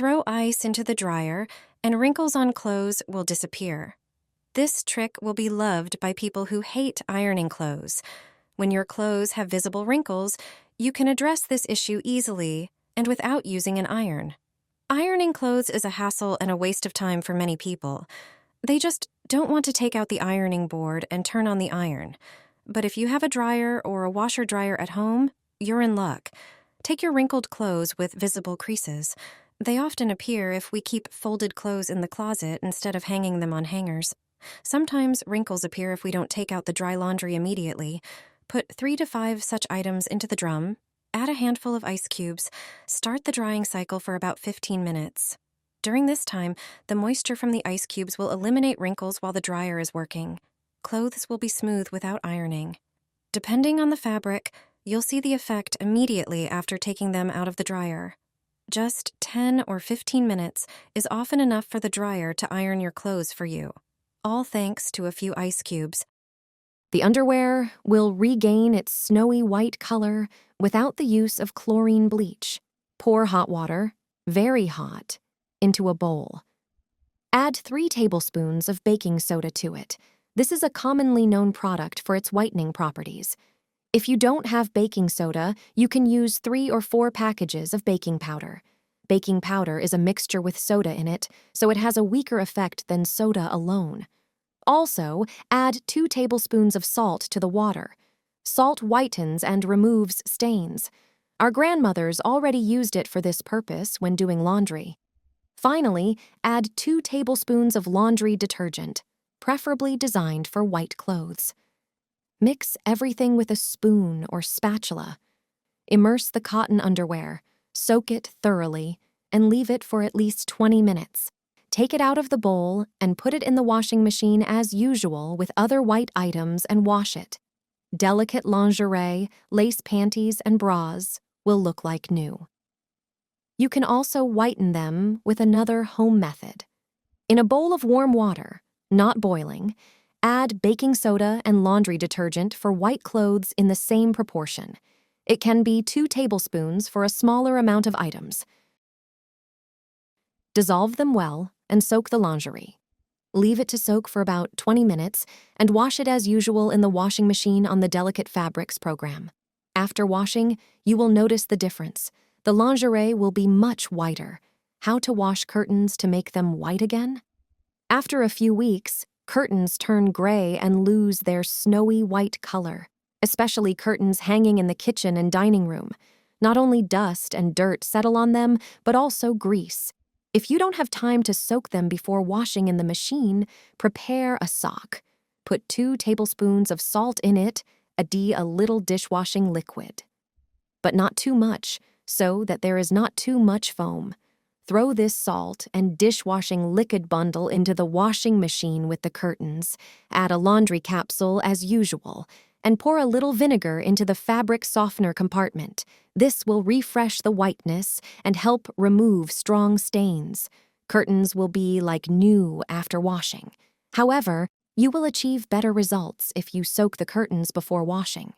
Throw ice into the dryer, and wrinkles on clothes will disappear. This trick will be loved by people who hate ironing clothes. When your clothes have visible wrinkles, you can address this issue easily and without using an iron. Ironing clothes is a hassle and a waste of time for many people. They just don't want to take out the ironing board and turn on the iron. But if you have a dryer or a washer-dryer at home, you're in luck. Take your wrinkled clothes with visible creases. They often appear if we keep folded clothes in the closet instead of hanging them on hangers. Sometimes wrinkles appear if we don't take out the dry laundry immediately. Put 3 to 5 such items into the drum, add a handful of ice cubes, start the drying cycle for about 15 minutes. During this time, the moisture from the ice cubes will eliminate wrinkles while the dryer is working. Clothes will be smooth without ironing. Depending on the fabric, you'll see the effect immediately after taking them out of the dryer. Just 10 or 15 minutes is often enough for the dryer to iron your clothes for you, all thanks to a few ice cubes. The underwear will regain its snowy white color without the use of chlorine bleach. Pour hot water, very hot, into a bowl. Add 3 tablespoons of baking soda to it. This is a commonly known product for its whitening properties. If you don't have baking soda, you can use 3 or 4 packages of baking powder. Baking powder is a mixture with soda in it, so it has a weaker effect than soda alone. Also, add 2 tablespoons of salt to the water. Salt whitens and removes stains. Our grandmothers already used it for this purpose when doing laundry. Finally, add 2 tablespoons of laundry detergent, preferably designed for white clothes. Mix everything with a spoon or spatula. Immerse the cotton underwear, soak it thoroughly, and leave it for at least 20 minutes. Take it out of the bowl and put it in the washing machine as usual with other white items and wash it. Delicate lingerie, lace panties, and bras will look like new. You can also whiten them with another home method. In a bowl of warm water, not boiling, add baking soda and laundry detergent for white clothes in the same proportion. It can be 2 tablespoons for a smaller amount of items. Dissolve them well and soak the lingerie. Leave it to soak for about 20 minutes and wash it as usual in the washing machine on the Delicate Fabrics program. After washing, you will notice the difference. The lingerie will be much whiter. How to wash curtains to make them white again? After a few weeks, curtains turn gray and lose their snowy white color, especially curtains hanging in the kitchen and dining room. Not only dust and dirt settle on them, but also grease. If you don't have time to soak them before washing in the machine, prepare a sock. Put 2 tablespoons of salt in it, add a little dishwashing liquid. But not too much, so that there is not too much foam. Throw this salt and dishwashing liquid bundle into the washing machine with the curtains. Add a laundry capsule as usual, and pour a little vinegar into the fabric softener compartment. This will refresh the whiteness and help remove strong stains. Curtains will be like new after washing. However, you will achieve better results if you soak the curtains before washing.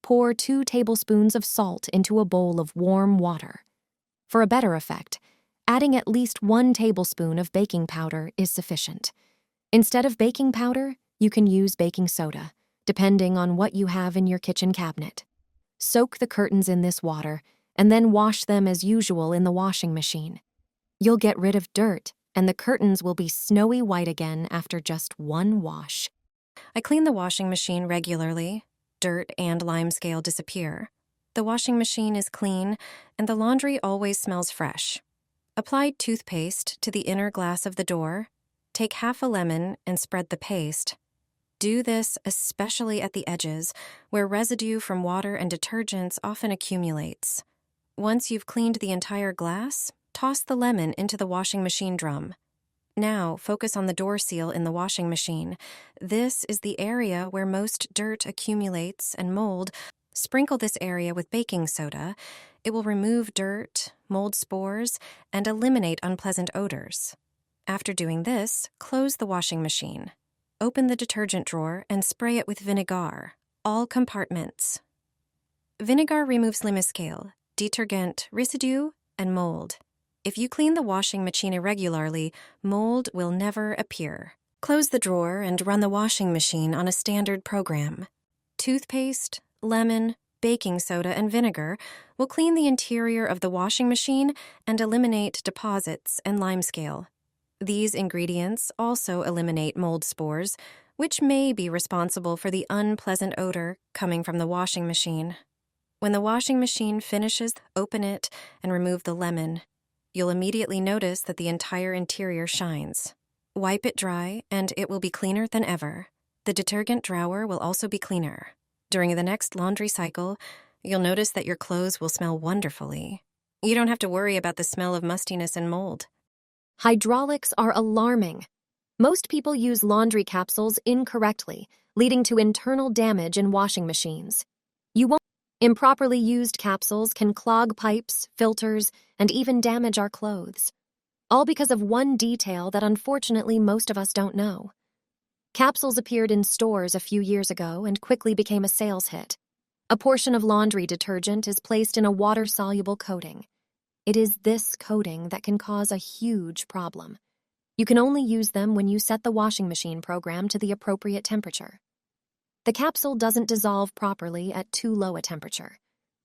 Pour 2 tablespoons of salt into a bowl of warm water. For a better effect, adding at least 1 tablespoon of baking powder is sufficient. Instead of baking powder, you can use baking soda, depending on what you have in your kitchen cabinet. Soak the curtains in this water, and then wash them as usual in the washing machine. You'll get rid of dirt, and the curtains will be snowy white again after just 1 wash. I clean the washing machine regularly. Dirt and limescale disappear. The washing machine is clean, and the laundry always smells fresh. Apply toothpaste to the inner glass of the door. Take half a lemon and spread the paste. Do this especially at the edges, where residue from water and detergents often accumulates. Once you've cleaned the entire glass, toss the lemon into the washing machine drum. Now, focus on the door seal in the washing machine. This is the area where most dirt accumulates and mold. Sprinkle this area with baking soda. It will remove dirt, mold spores, and eliminate unpleasant odors. After doing this, close the washing machine. Open the detergent drawer and spray it with vinegar, all compartments. Vinegar removes limescale, detergent, residue, and mold. If you clean the washing machine irregularly, mold will never appear. Close the drawer and run the washing machine on a standard program. Toothpaste, lemon, baking soda, and vinegar will clean the interior of the washing machine and eliminate deposits and limescale. These ingredients also eliminate mold spores, which may be responsible for the unpleasant odor coming from the washing machine. When the washing machine finishes, open it and remove the lemon. You'll immediately notice that the entire interior shines. Wipe it dry, and it will be cleaner than ever. The detergent drawer will also be cleaner. During the next laundry cycle, you'll notice that your clothes will smell wonderfully. You don't have to worry about the smell of mustiness and mold. Hydraulics are alarming. Most people use laundry capsules incorrectly, leading to internal damage in washing machines. Improperly used capsules can clog pipes, filters, and even damage our clothes. All because of one detail that unfortunately most of us don't know. Capsules appeared in stores a few years ago and quickly became a sales hit. A portion of laundry detergent is placed in a water-soluble coating. It is this coating that can cause a huge problem. You can only use them when you set the washing machine program to the appropriate temperature. The capsule doesn't dissolve properly at too low a temperature.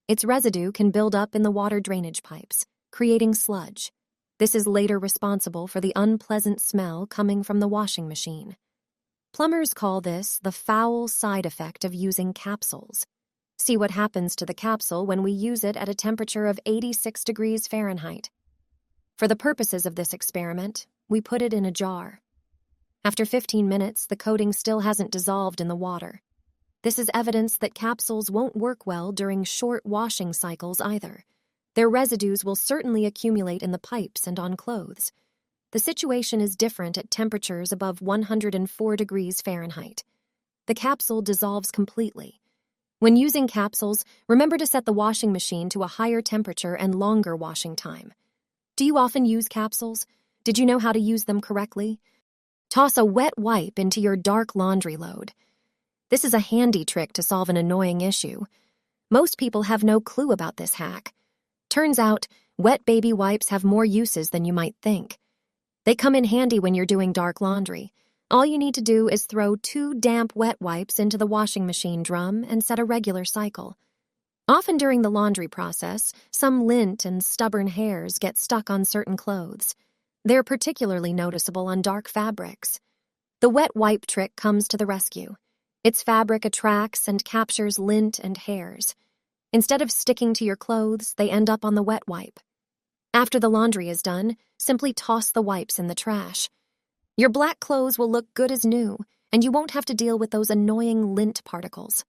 Its residue can build up in the water drainage pipes, creating sludge. This is later responsible for the unpleasant smell coming from the washing machine. Plumbers call this the foul side effect of using capsules. See what happens to the capsule when we use it at a temperature of 86 degrees Fahrenheit. For the purposes of this experiment, we put it in a jar. After 15 minutes, the coating still hasn't dissolved in the water. This is evidence that capsules won't work well during short washing cycles either. Their residues will certainly accumulate in the pipes and on clothes. The situation is different at temperatures above 104 degrees Fahrenheit. The capsule dissolves completely. When using capsules, remember to set the washing machine to a higher temperature and longer washing time. Do you often use capsules? Did you know how to use them correctly? Toss a wet wipe into your dark laundry load. This is a handy trick to solve an annoying issue. Most people have no clue about this hack. Turns out, wet baby wipes have more uses than you might think. They come in handy when you're doing dark laundry. All you need to do is throw 2 damp wet wipes into the washing machine drum and set a regular cycle. Often during the laundry process, some lint and stubborn hairs get stuck on certain clothes. They're particularly noticeable on dark fabrics. The wet wipe trick comes to the rescue. Its fabric attracts and captures lint and hairs. Instead of sticking to your clothes, they end up on the wet wipe. After the laundry is done, simply toss the wipes in the trash. Your black clothes will look good as new, and you won't have to deal with those annoying lint particles.